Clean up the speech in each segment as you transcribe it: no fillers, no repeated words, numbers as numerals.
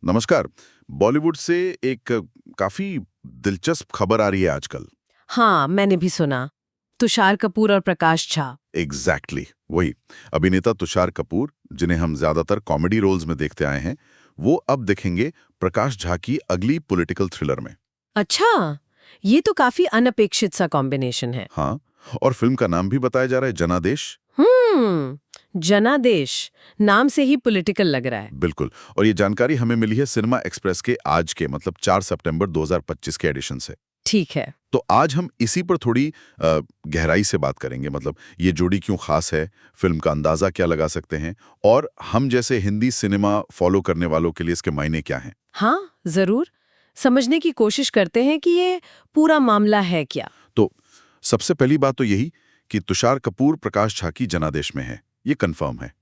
नमस्कार। बॉलीवुड से एक काफी दिलचस्प खबर आ रही है आजकल। हाँ, मैंने भी सुना। तुषार कपूर और प्रकाश झा। एग्जैक्टली वही अभिनेता तुषार कपूर, जिन्हें हम ज्यादातर कॉमेडी रोल्स में देखते आए हैं, वो अब दिखेंगे प्रकाश झा की अगली पॉलिटिकल थ्रिलर में। अच्छा, ये तो काफी अनअपेक्षित सा कॉम्बिनेशन है। हाँ, और फिल्म का नाम भी बताया जा रहा है, जनादेश। जनादेश। नाम से ही पॉलिटिकल लग रहा है। बिल्कुल। और ये जानकारी हमें मिली है सिनेमा एक्सप्रेस के आज के मतलब 4 सितंबर 2025 के एडिशन से। ठीक है। तो आज हम इसी पर थोड़ी गहराई से बात करेंगे। मतलब ये जोड़ी क्यों खास है, फिल्म का अंदाजा क्या लगा सकते हैं, और हम जैसे हिंदी सिनेमा फॉलो करने वालों के लिए इसके मायने क्या हैं। हाँ, जरूर। समझने की कोशिश करते हैं कि ये पूरा मामला है क्या। तो सबसे पहली बात तो यही कि तुषार कपूर प्रकाश झा की जनादेश में है, ये कंफर्म है।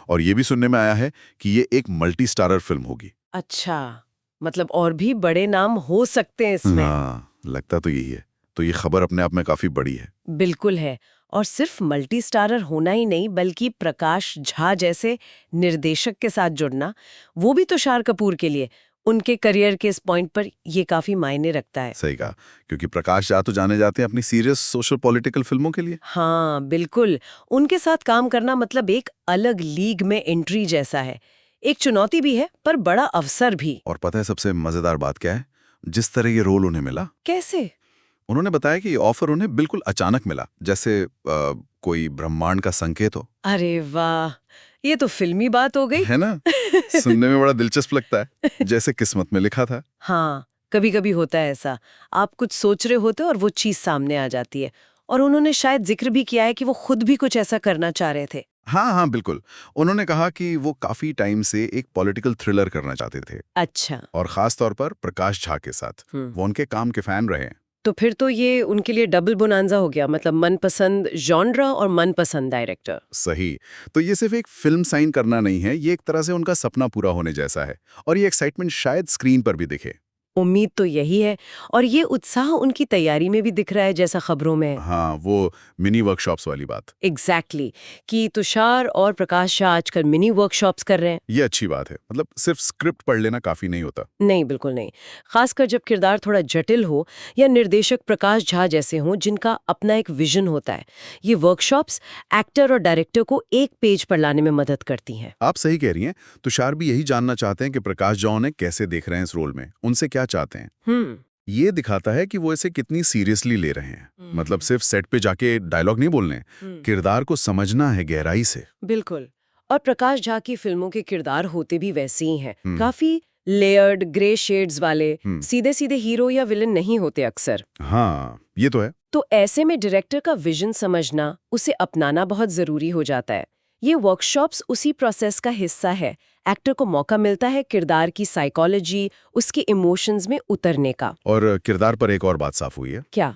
और ये भी सुनने में आया है कि ये एक मल्टी स्टारर फिल्म होगी। अच्छा, मतलब और भी बड़े नाम हो सकते हैं इसमें। हाँ, लगता तो यही है। तो ये खबर अपने आप में काफी बड़ी है। बिल्कुल है। और सिर्फ मल्टी स्टारर होना ही नहीं, बल्कि प्रकाश झा जैसे निर्देशक के साथ जुड़ना, वो भी तुषार कपूर के लिए उनके करियर के इस पॉइंट पर ये काफी मायने रखता है। सही कहा, क्योंकि प्रकाश झा तो जाने जाते हैं अपनी सीरियस सोशल पॉलिटिकल फिल्मों के लिए। हाँ, बिल्कुल। उनके साथ काम करना मतलब एक अलग लीग में एंट्री जैसा है। एक चुनौती भी है, पर बड़ा अवसर भी। और पता है सबसे मजेदार बात क्या है? जिस तरह ये रोल उन्हें मिला, कैसे? उन्होंने बताया कि ये ऑफर उन्हें बिल्कुल अचानक मिला, जैसे कोई ब्रह्मांड का संकेत हो। अरे वाह, ये तो फिल्मी बात हो गई। है ना? सुनने में बड़ा दिलचस्प लगता है, जैसे किस्मत में लिखा था। हाँ, कभी कभी होता है ऐसा। आप कुछ सोच रहे होते हो और वो चीज सामने आ जाती है। और उन्होंने शायद जिक्र भी किया है कि वो खुद भी कुछ ऐसा करना चाह रहे थे। हाँ हाँ, बिल्कुल। उन्होंने कहा कि वो काफी टाइम से एक पॉलिटिकल थ्रिलर करना चाहते थे, अच्छा। और खास तौर पर प्रकाश झा के साथ। वो उनके काम के फैन रहे हैं। तो फिर तो ये उनके लिए डबल बोनांजा हो गया, मतलब मनपसंद जॉनरा और मनपसंद डायरेक्टर। सही। तो ये सिर्फ एक फिल्म साइन करना नहीं है, ये एक तरह से उनका सपना पूरा होने जैसा है, और ये एक्साइटमेंट शायद स्क्रीन पर भी दिखे। उम्मीद तो यही है। और ये उत्साह उनकी तैयारी में भी दिख रहा है, जैसा खबरों में है। हाँ, वो मिनी वर्कशॉप्स वाली बात। एग्जैक्टली कि तुषार और प्रकाश झा आजकल मिनी वर्कशॉप्स कर रहे हैं। ये अच्छी बात है। मतलब सिर्फ स्क्रिप्ट पढ़ लेना काफी नहीं होता। नहीं, बिल्कुल नहीं। खासकर जब किरदार थोड़ा जटिल हो या निर्देशक प्रकाश झा जैसे हों जिनका अपना एक विजन होता है। ये वर्कशॉप्स एक्टर और डायरेक्टर को एक पेज पर लाने में मदद करती हैं। आप सही कह रही हैं। तुषार भी यही जानना चाहते हैं कि प्रकाश झा उन्हें कैसे देख रहे हैं इस रोल में, उनसे क्या चाहते हैं। ये दिखाता है कि वो इसे कितनी सीरियसली ले रहे हैं। मतलब सिर्फ सेट पे जाके डायलॉग नहीं बोलने, किरदार को समझना है गहराई से। बिल्कुल। और प्रकाश झा की फिल्मों के किरदार होते भी वैसे ही हैं। काफी लेयर्ड, ग्रे शेड्स वाले, सीधे सीधे हीरो या विलन नहीं होते अक्सर। हाँ, ये तो है। तो ऐसे में डायरेक्टर का विजन समझना, उसे अपनाना बहुत जरूरी हो जाता है। ये वर्कशॉप्स उसी प्रोसेस का हिस्सा है। एक्टर को मौका मिलता है किरदार की साइकोलॉजी, उसके इमोशंस में उतरने का। और किरदार पर एक और बात साफ हुई है। क्या?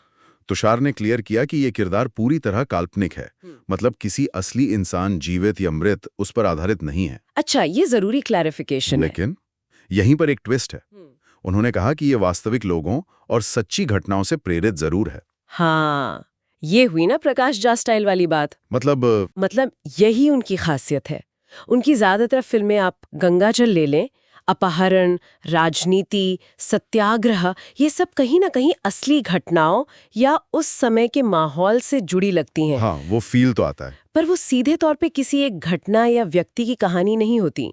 तुषार ने क्लियर किया कि ये किरदार पूरी तरह काल्पनिक है। मतलब किसी असली इंसान, जीवित या मृत, उस पर आधारित नहीं है। अच्छा, ये जरूरी क्लैरिफिकेशन है। लेकिन यहीं पर एक ट्विस्ट है। उन्होंने कहा कि ये वास्तविक लोगों और सच्ची घटनाओं से प्रेरित जरूर है। हाँ, ये हुई ना प्रकाश झा स्टाइल वाली बात। मतलब यही उनकी खासियत है। उनकी ज्यादातर फिल्में आप गंगाजल ले लें, अपहरण, राजनीति, सत्याग्रह, ये सब कहीं ना कहीं असली घटनाओं या उस समय के माहौल से जुड़ी लगती हैं। हाँ, वो फील तो आता है। पर वो सीधे तौर पे किसी एक घटना या व्यक्ति की कहानी नहीं होती।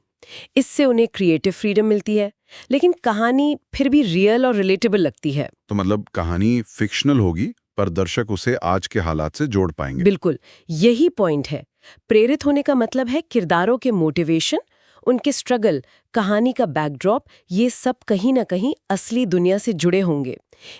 इससे उन्हें क्रिएटिव फ्रीडम मिलती है, लेकिन कहानी फिर भी रियल और रिलेटेबल लगती है। तो मतलब कहानी फिक्शनल होगी, पर दर्शक उसे आज के हालात से जोड़ पाएंगे। बिल्कुल, यही पॉइंट है। प्रेरित होने का मतलब है किरदारों के मोटिवेशन, उनके स्ट्रगल, कहानी का बैकड्रॉप, ये सब कहीं ना कहीं असली दुनिया से जुड़े होंगे।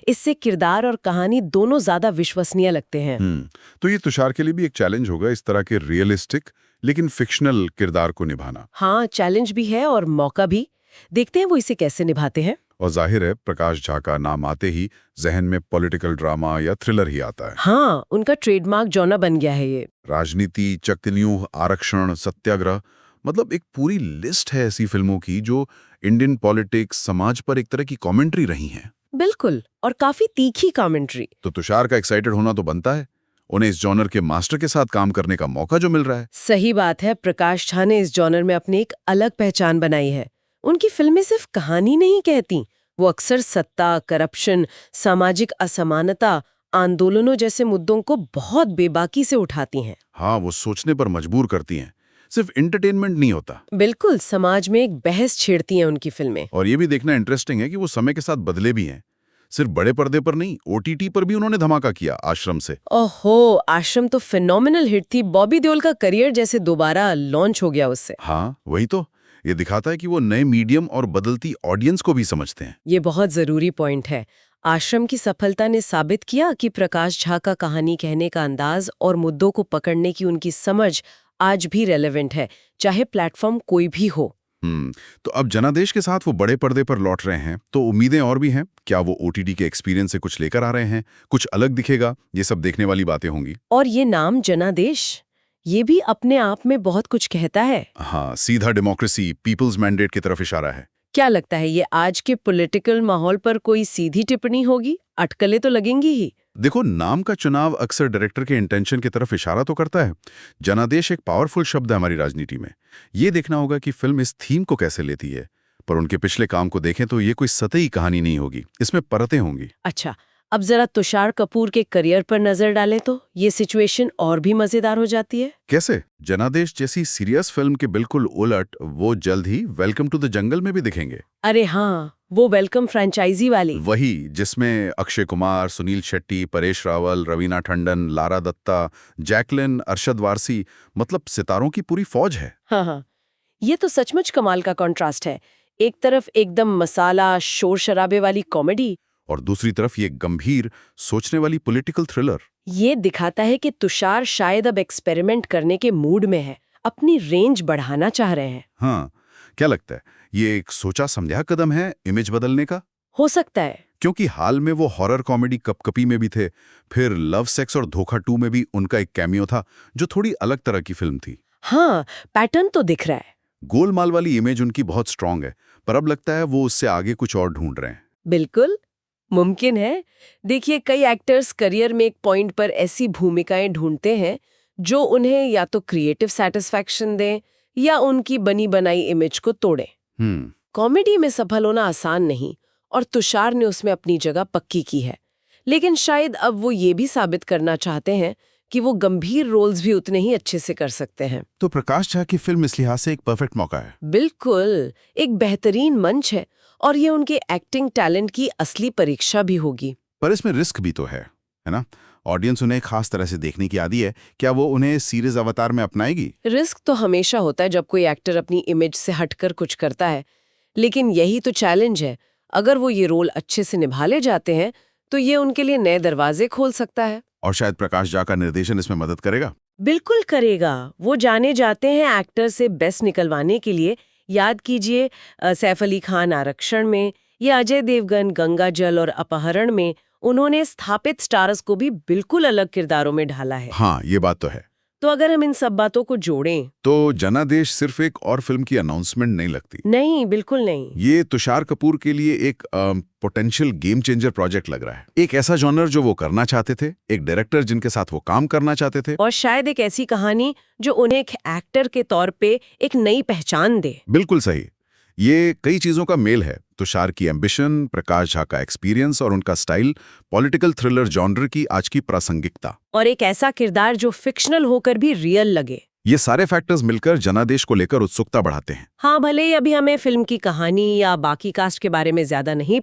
इससे किरदार और कहानी दोनों ज्यादा विश्वसनीय लगते हैं। तो ये तुषार के लिए भी एक चैलेंज होगा, इस तरह के रियलिस्टिक लेकिन फिक्शनल किरदार को निभाना। हाँ, चैलेंज भी है और मौका भी। देखते हैं वो इसे कैसे निभाते हैं। और जाहिर है, प्रकाश झा का नाम आते ही जहन में पॉलिटिकल ड्रामा या थ्रिलर ही आता है। हाँ, उनका ट्रेडमार्क जॉनर बन गया है ये। राजनीति, चक्रव्यूह, आरक्षण, सत्याग्रह, मतलब एक पूरी लिस्ट है ऐसी फिल्मों की जो इंडियन पॉलिटिक्स, समाज पर एक तरह की कमेंट्री रही हैं। बिल्कुल, और काफी तीखी कमेंट्री। तो तुषार का एक्साइटेड होना तो बनता है। उन्हें इस जॉनर के मास्टर के साथ काम करने का मौका जो मिल रहा है। सही बात है। प्रकाश झा ने इस जॉनर में अपनी एक अलग पहचान बनाई है। उनकी फिल्में सिर्फ कहानी नहीं कहती, वो अक्सर सत्ता, करप्शन, सामाजिक असमानता, आंदोलनों जैसे मुद्दों को बहुत बेबाकी से उठाती हैं। हाँ, वो सोचने पर मजबूर करती हैं। सिर्फ एंटरटेनमेंट नहीं होता। बिल्कुल, समाज में एक बहस छेड़ती हैं उनकी फिल्में। और ये भी देखना इंटरेस्टिंग है कि वो समय के साथ बदले भी हैं। सिर्फ बड़े पर्दे पर नहीं, ओटीटी पर भी उन्होंने धमाका किया आश्रम से। ओहो, आश्रम तो फिनोमिनल हिट थी। बॉबी देओल का करियर जैसे दोबारा लॉन्च हो गया उससे। हाँ, वही तो। ये दिखाता है कि वो नए मीडियम और बदलती ऑडियंस को भी समझते हैं। ये बहुत जरूरी पॉइंट है। आश्रम की सफलता ने साबित किया कि प्रकाश झा का कहानी कहने का अंदाज और मुद्दों को पकड़ने की उनकी समझ आज भी रेलेवेंट है, चाहे प्लेटफॉर्म कोई भी हो। तो अब जनादेश के साथ वो बड़े पर्दे पर लौट रहे हैं, तो उम्मीदें और भी हैं। क्या वो ओटीटी के एक्सपीरियंस से कुछ लेकर आ रहे हैं, कुछ अलग दिखेगा? ये सब देखने वाली बातें होंगी। और ये नाम जनादेश, ये भी अपने आप में बहुत कुछ कहता है। हाँ, सीधा डेमोक्रेसी, पीपल्स मैंडेट की तरफ इशारा है। क्या लगता है, ये आज के पॉलिटिकल माहौल पर कोई सीधी टिप्पणी होगी? अटकलें तो लगेंगी ही। देखो, नाम का चुनाव अक्सर डायरेक्टर के इंटेंशन की तरफ इशारा तो करता है। जनादेश एक पावरफुल शब्द है हमारी राजनीति में। ये देखना होगा कि फिल्म इस थीम को कैसे लेती है। पर उनके पिछले काम को देखें तो ये कोई सतही कहानी नहीं होगी, इसमें परतें होंगी। अच्छा, अब जरा तुषार कपूर के करियर पर नजर डालें तो ये सिचुएशन और भी मजेदार हो जाती है। कैसे? जनादेश जैसी सीरियस फिल्म के बिल्कुल उलट वो जल्द ही वेलकम टू द जंगल में भी दिखेंगे। अरे हाँ, वो वेलकम फ्रेंचाइजी वाली। वही, जिसमें अक्षय कुमार, सुनील शेट्टी, परेश रावल, रवीना टंडन, लारा दत्ता, जैकलिन, अरशद वारसी, मतलब सितारों की पूरी फौज है। हाँ, ये तो सचमुच कमाल का कॉन्ट्रास्ट है। एक तरफ एकदम मसाला शोर शराबे वाली कॉमेडी, और दूसरी तरफ ये गंभीर, सोचने वाली पॉलिटिकल थ्रिलर। ये दिखाता है कि तुषार शायद अब एक्सपेरिमेंट करने के मूड में है, अपनी रेंज बढ़ाना चाह रहे हैं। हाँ, क्या लगता है, ये एक सोचा समझा कदम है इमेज बदलने का? हो सकता है, क्योंकि हाल में वो हॉरर कॉमेडी कपकपी में भी थे, फिर लव सेक्स और धोखा 2 में भी उनका एक कैमियो था, जो थोड़ी अलग तरह की फिल्म थी। हाँ, पैटर्न तो दिख रहा है। गोलमाल वाली इमेज उनकी बहुत स्ट्रांग है, पर अब लगता है वो उससे आगे कुछ और ढूंढ रहे हैं। बिल्कुल मुमकिन है। देखिए, कई एक्टर्स करियर में एक पॉइंट पर ऐसी भूमिकाएं ढूंढते हैं जो उन्हें या तो क्रिएटिव सेटिस्फैक्शन दें या उनकी बनी बनाई इमेज को तोड़े। कॉमेडी में सफल होना आसान नहीं, और तुषार ने उसमें अपनी जगह पक्की की है। लेकिन शायद अब वो ये भी साबित करना चाहते हैं कि वो गंभीर रोल्स भी उतने ही अच्छे से कर सकते हैं। तो प्रकाश झा की फिल्म इस लिहाज से एक परफेक्ट मौका है। बिल्कुल, एक बेहतरीन मंच है, और ये उनके एक्टिंग टैलेंट की असली परीक्षा भी होगी। पर इसमें रिस्क भी तो है ना? ऑडियंस उन्हें खास तरह से देखने की आदी है, क्या वो उन्हें सीरीज अवतार में अपनाएगी? रिस्क तो हमेशा होता है जब कोई एक्टर अपनी इमेज से हटकर कुछ करता है, लेकिन यही तो चैलेंज है। अगर वो ये रोल अच्छे से निभा ले जाते हैं तो ये उनके लिए नए दरवाजे खोल सकता है। और शायद प्रकाश झा का निर्देशन इसमें मदद करेगा। बिल्कुल करेगा। वो जाने जाते हैं एक्टर से बेस्ट निकलवाने के लिए। याद कीजिए, सैफ अली खान आरक्षण में या अजय देवगन गंगा जल और अपहरण में उन्होंने स्थापित स्टार्स को भी बिल्कुल अलग किरदारों में ढाला है। हाँ, ये बात तो है। तो अगर हम इन सब बातों को जोड़ें तो जनादेश सिर्फ एक और फिल्म की अनाउंसमेंट नहीं लगती। नहीं, बिल्कुल नहीं। ये तुषार कपूर के लिए एक पोटेंशियल गेम चेंजर प्रोजेक्ट लग रहा है। एक ऐसा जॉनर जो वो करना चाहते थे, एक डायरेक्टर जिनके साथ वो काम करना चाहते थे, और शायद एक ऐसी कहानी जो उन्हें एक एक्टर के तौर पे एक नई पहचान दे। बिल्कुल सही। ये कई चीजों का मेल है। तुषार की एम्बिशन, प्रकाश झा का एक्सपीरियंस और उनका स्टाइल, पॉलिटिकल थ्रिलर जॉनर की आज की प्रासंगिकता, और एक ऐसा किरदार जो फिक्शनल होकर भी रियल लगे। ये सारे फैक्टर्स मिलकर जनादेश को लेकर उत्सुकता बढ़ाते हैं। हाँ, भले ही अभी हमें फिल्म की कहानी या बाकी कास्ट के बारे में ज्यादा नहीं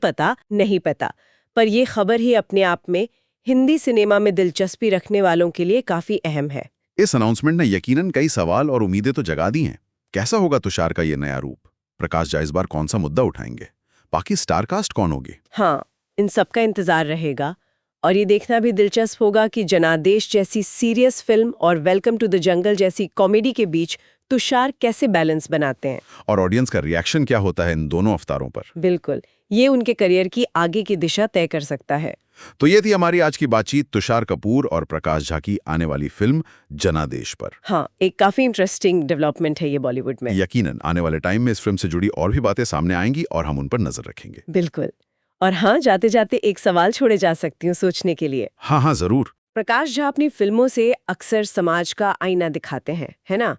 पता, पर ये खबर ही अपने आप में हिंदी सिनेमा में दिलचस्पी रखने वालों के लिए काफी अहम है। इस अनाउंसमेंट ने यकीनन कई सवाल और उम्मीदें तो जगा दी हैं। कैसा होगा तुषार का ये नया रूप? प्रकाश झा इस बार कौन सा मुद्दा उठाएंगे? बाकी स्टार कास्ट कौन होगी? हाँ, इन सब का इंतजार रहेगा। और ये देखना भी दिलचस्प होगा कि जनादेश जैसी सीरियस फिल्म और वेलकम टू द जंगल जैसी कॉमेडी के बीच तुषार कैसे बैलेंस बनाते हैं, और ऑडियंस का रिएक्शन क्या होता है इन दोनों अवतारों पर। बिल्कुल, ये उनके करियर की आगे की दिशा तय कर सकता है। तो ये थी हमारी आज की बातचीत तुषार कपूर और प्रकाश झा की आने वाली फिल्म जनादेश पर। हाँ, एक काफी इंटरेस्टिंग डेवलपमेंट है ये बॉलीवुड में। यकीनन आने वाले टाइम में इस फिल्म से जुड़ी और भी बातें सामने आएंगी और हम उन पर नजर रखेंगे। बिल्कुल। और हाँ, जाते जाते एक सवाल छोड़े जा सकती हूँ सोचने के लिए। हाँ, जरूर। प्रकाश झा अपनी फिल्मों से अक्सर समाज का आईना दिखाते हैं, है ना?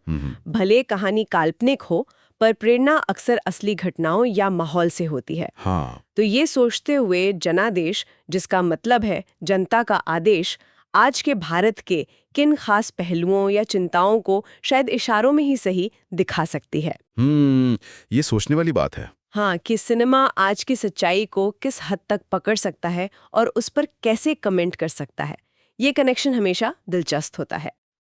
भले कहानी काल्पनिक हो, पर प्रेरणा अक्सर असली घटनाओं या माहौल से होती है। हाँ। तो ये सोचते हुए जनादेश, जिसका मतलब है जनता का आदेश, आज के भारत के किन खास पहलुओं या चिंताओं को शायद इशारों में ही सही दिखा सकती है। ये सोचने वाली बात है। हाँ, कि सिनेमा आज की सच्चाई को किस हद तक पकड़ सकता है और उस पर कैसे कमेंट कर सकता है। ये कनेक्शन हमेशा दिलचस्प होता है।